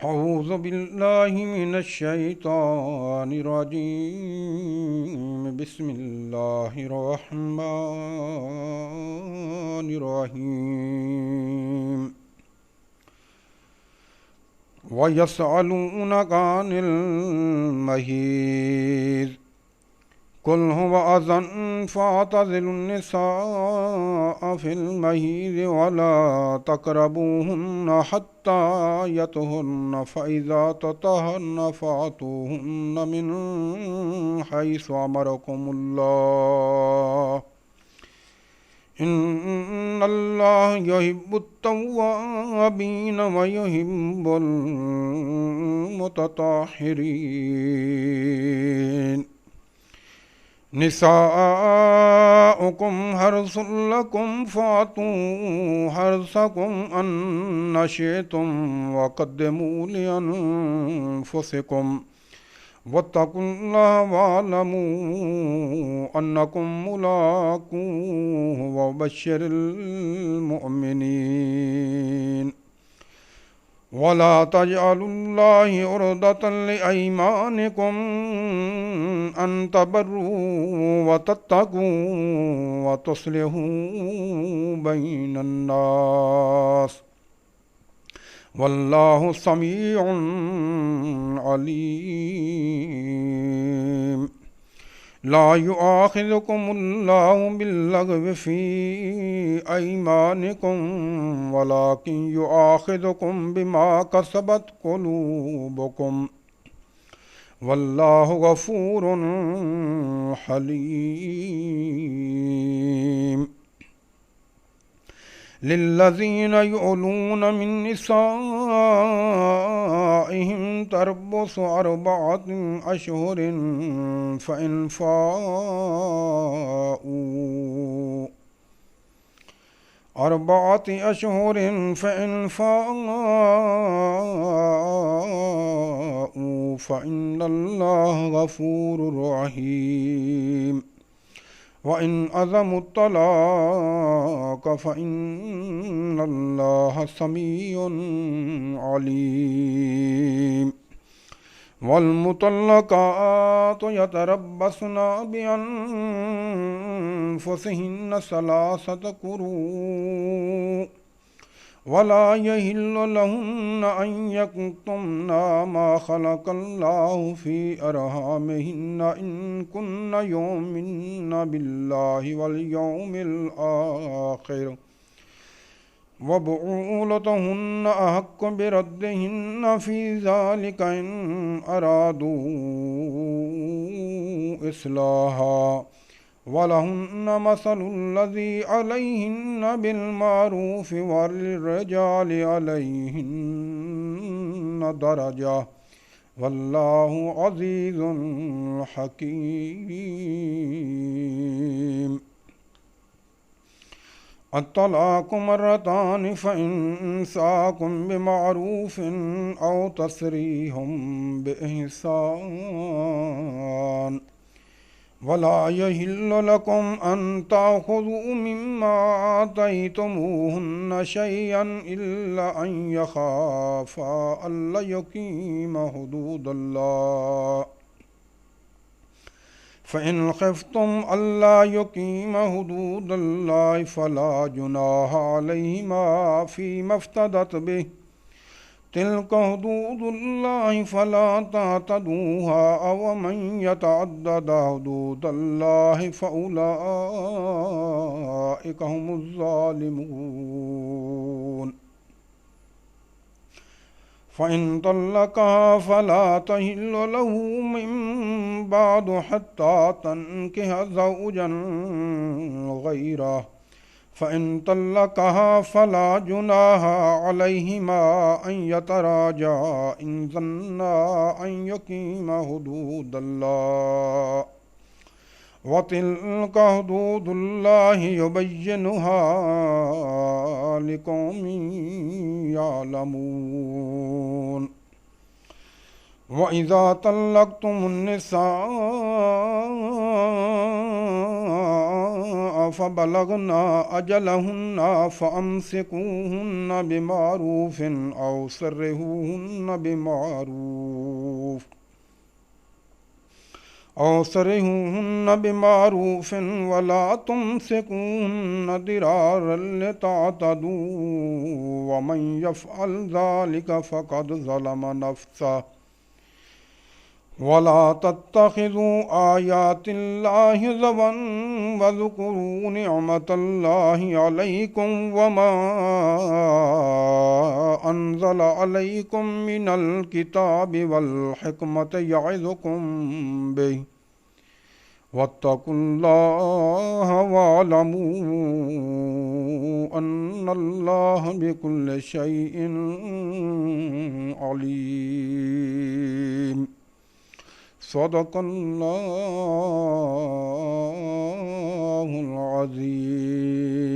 أعوذ بالله من الشيطان الرجيم. بسم الله الرحمن الرحيم. ويسألونك عن المحيض قل هو أذى فاعتزلوا النساء في المحيض ولا تقربوهن حتى يطهرن فإذا تطهرن فأتوهن من حيث أمركم الله إن الله يحب التوابين ويحب المتطهرين. نساؤكم حرث لكم فأتوا حرثكم أن شئتم وقدموا لأنفسكم واتقوا الله واعلموا أنكم ملاقوه وبشر المؤمنين. ولا تجعلوا الله عرضة لأيمانكم أن تبروا وتتقوا وتصلحوا بين الناس والله سميع عليم. لا يؤاخذكم الله باللغو في أيمانكم ولكن يؤاخذكم بما كسبت قلوبكم والله غفور حليم. للذين يؤلون من نسائهم تربص 4 أشهر فإن فاءوا 4 أشهر فإن فاءوا فإن الله غفور رحيم. وإن عزموا الطلاق فإن الله سميع عليم. والمطلقات يتربصن بأنفسهن 3 قروء ولا يحل لهن أن يكتمن ما خلق الله في أرحامهن إن كن يؤمن بالله واليوم الآخر وبعولتهن أحق بردهن في ذلك إن أرادوا إصلاحا ولهن مثل الذي عليهن بالمعروف وللرجال عليهن درجة والله عزيز حكيم. الطلاق 2 مرتان فإمساك بمعروف أو تسريح بإحسان ولا يحل لكم أن تأخذوا مما آتيتموهن شيئا إلا أن يخافا ألا يقيما حدود الله فإن خفتم ألا يقيما حدود الله فلا جناح عليهما فيما افتدت به تلك حدود الله فلا تعتدوها ومن يتعدد حدود الله فأولئك هم الظالمون. فإن طلقها فلا تحل له من بعد حتى تنكح زوجا غيره فإن طلقها فلا جناح عليهما أن يتراجعا إن ظنا أن يقيما حدود الله وتلك حدود الله يبينها لقوم يعلمون. وإذا طلقتم النساء فبلغن أجلهن فأمسكوهن بمعروف أو سرهوهن بمعروف ولا تمسكوهن ضرارا لتعتدوا ومن يفعل ذلك فقد ظلم نفسه ولا تتخذوا آيات الله هزوا واذكروا نعمة الله عليكم وما أنزل عليكم من الكتاب والحكمة يعظكم به واتقوا الله واعلموا أن الله بكل شيء عليم. صدق الله العظيم.